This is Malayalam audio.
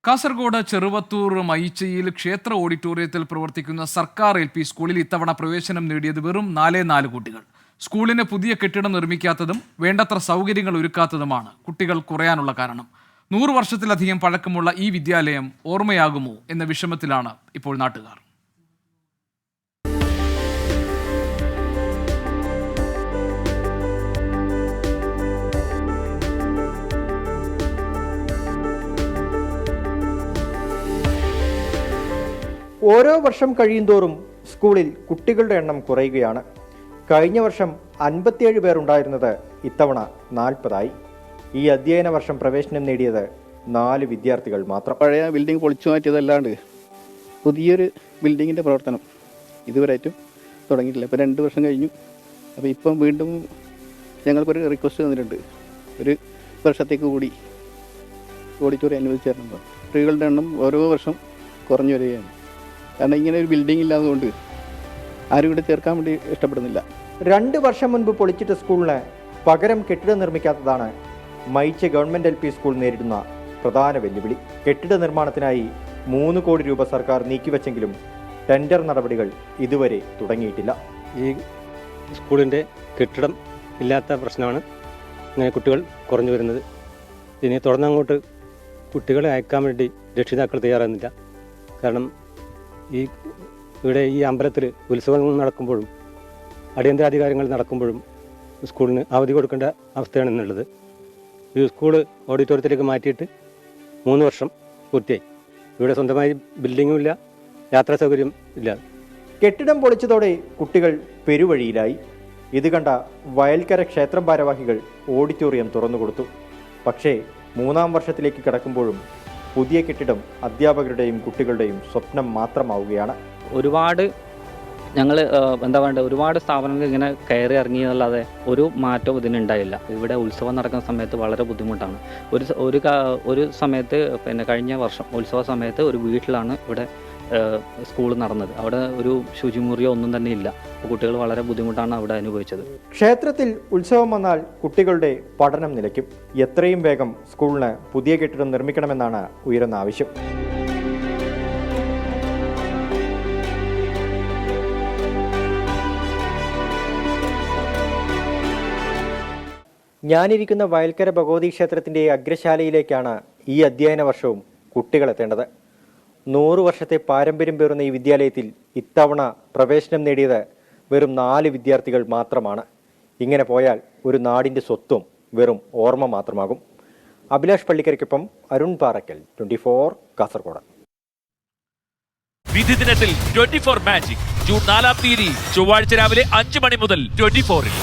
കാസർഗോഡ് ചെറുവത്തൂർ മയിച്ചയിൽ ക്ഷേത്ര ഓഡിറ്റോറിയത്തിൽ പ്രവർത്തിക്കുന്ന സർക്കാർ LP സ്കൂളിൽ ഇത്തവണ പ്രവേശനം നേടിയത് വെറും 4 കുട്ടികൾ. സ്കൂളിന് പുതിയ കെട്ടിടം നിർമ്മിക്കാത്തതും വേണ്ടത്ര സൗകര്യങ്ങൾ ഒരുക്കാത്തതുമാണ് കുട്ടികൾ കുറയാനുള്ള കാരണം. 100 വർഷത്തിലധികം പഴക്കമുള്ള ഈ വിദ്യാലയം ഓർമ്മയാകുമോ എന്ന വിഷമത്തിലാണ് ഇപ്പോൾ നാട്ടുകാർ. ഓരോ വർഷം കഴിയുന്തോറും സ്കൂളിൽ കുട്ടികളുടെ എണ്ണം കുറയുകയാണ്. കഴിഞ്ഞ വർഷം 57 പേർ ഉണ്ടായിരുന്നത് ഇത്തവണ 40ആയി. ഈ അധ്യയന വർഷം പ്രവേശനം നേടിയത് 4 വിദ്യാർത്ഥികൾ മാത്രം. പഴയ ബിൽഡിംഗ് പൊളിച്ചു മാറ്റിയതല്ലാണ്ട് പുതിയൊരു ബിൽഡിങ്ങിൻ്റെ പ്രവർത്തനം ഇതുവരെയായിട്ടും തുടങ്ങിയിട്ടില്ല. ഇപ്പോൾ 2 വർഷം കഴിഞ്ഞു. അപ്പോൾ ഇപ്പം വീണ്ടും ഞങ്ങൾക്കൊരു റിക്വസ്റ്റ് തന്നിട്ടുണ്ട്, ഒരു വർഷത്തേക്ക് കൂടി ഓഡിറ്റോറിയം അനുവദിച്ചു തരണം. കുട്ടികളുടെ എണ്ണം ഓരോ വർഷം കുറഞ്ഞു വരികയാണ്. കാരണം ഇങ്ങനെ ഒരു ബിൽഡിംഗ് ഇല്ലാത്തതുകൊണ്ട് ആരും ഇവിടെ ചേർക്കാൻ വേണ്ടി ഇഷ്ടപ്പെടുന്നില്ല. 2 വർഷം മുൻപ് പൊളിച്ചിട്ട സ്കൂളിന് പകരം കെട്ടിടം നിർമ്മിക്കാത്തതാണ് മയിച്ച ഗവൺമെൻറ് LP സ്കൂൾ നേരിടുന്ന പ്രധാന വെല്ലുവിളി. കെട്ടിട നിർമ്മാണത്തിനായി 3 കോടി രൂപ സർക്കാർ നീക്കിവെച്ചെങ്കിലും ടെൻഡർ നടപടികൾ ഇതുവരെ തുടങ്ങിയിട്ടില്ല. ഈ സ്കൂളിൻ്റെ കെട്ടിടം ഇല്ലാത്ത പ്രശ്നമാണ് ഇങ്ങനെ കുട്ടികൾ കുറഞ്ഞു വരുന്നത്. ഇനി തുടർന്നങ്ങോട്ട് കുട്ടികളെ അയക്കാൻ വേണ്ടി രക്ഷിതാക്കൾ തയ്യാറാകുന്നില്ല. കാരണം ഇവിടെ ഈ അമ്പലത്തിൽ ഉത്സവങ്ങൾ നടക്കുമ്പോഴും അടിയന്തരാധികാരങ്ങൾ നടക്കുമ്പോഴും സ്കൂളിന് അവധി കൊടുക്കേണ്ട അവസ്ഥയാണ് ഇന്നുള്ളത്. ഈ സ്കൂൾ ഓഡിറ്റോറിയത്തിലേക്ക് മാറ്റിയിട്ട് 3 വർഷം പൂർത്തിയായി. ഇവിടെ സ്വന്തമായി ബിൽഡിങ്ങും ഇല്ല, യാത്രാ സൗകര്യം ഇല്ല. കെട്ടിടം പൊളിച്ചതോടെ കുട്ടികൾ പെരുവഴിയിലായി. ഇത് കണ്ട വയൽക്കര ക്ഷേത്രം ഭാരവാഹികൾ ഓഡിറ്റോറിയം തുറന്നുകൊടുത്തു. പക്ഷേ 3-ാം വർഷത്തിലേക്ക് കടക്കുമ്പോഴും പുതിയ കെട്ടിടം അധ്യാപകരുടെയും കുട്ടികളുടെയും സ്വപ്നം മാത്രമാവുകയാണ്. ഒരുപാട് ഞങ്ങൾ ഒരുപാട് സ്ഥാപനങ്ങൾ ഇങ്ങനെ കയറി ഇറങ്ങി എന്നല്ലാതെ ഒരു മാറ്റവും ഇതിനുണ്ടായില്ല. ഇവിടെ ഉത്സവം നടക്കുന്ന സമയത്ത് വളരെ ബുദ്ധിമുട്ടാണ്. ഒരു സമയത്ത് കഴിഞ്ഞ വർഷം ഉത്സവ സമയത്ത് ഒരു വീട്ടിലാണ് ഇവിടെ സ്കൂൾ നടന്നത്. അവിടെ ഒരു ശുചിമുറിയോ ഒന്നും തന്നെ ഇല്ല. കുട്ടികൾ വളരെ ബുദ്ധിമുട്ടാണ് അവിടെ അനുഭവിച്ചത്. ക്ഷേത്രത്തിൽ ഉത്സവം വന്നാൽ കുട്ടികളുടെ പഠനം നിലയ്ക്കും. എത്രയും വേഗം സ്കൂളിന് പുതിയ കെട്ടിടം നിർമ്മിക്കണമെന്നാണ് ഉയരുന്ന ആവശ്യം. ഞാനിരിക്കുന്ന വയൽക്കര ഭഗവതി ക്ഷേത്രത്തിൻ്റെ അഗ്രശാലയിലേക്കാണ് ഈ അധ്യയന വർഷവും കുട്ടികളെത്തേണ്ടത്. 100 വർഷത്തെ പാരമ്പര്യം പേറുന്ന ഈ വിദ്യാലയത്തിൽ ഇത്തവണ പ്രവേശനം നേടിയത് വെറും 4 വിദ്യാർത്ഥികൾ മാത്രമാണ്. ഇങ്ങനെ പോയാൽ ഒരു നാടിൻ്റെ സ്വത്വം വെറും ഓർമ്മ മാത്രമാകും. അഭിലാഷ് പള്ളിക്കരയ്ക്കൊപ്പം അരുൺ പാറക്കൽ, 24 കാസർഗോഡ്. വിധി ദിനത്തിൽ 24 മാജിക് ജൂൺ 4-ാം തീയതി ചൊവ്വാഴ്ച രാവിലെ 5 മണി മുതൽ 24-ൽ.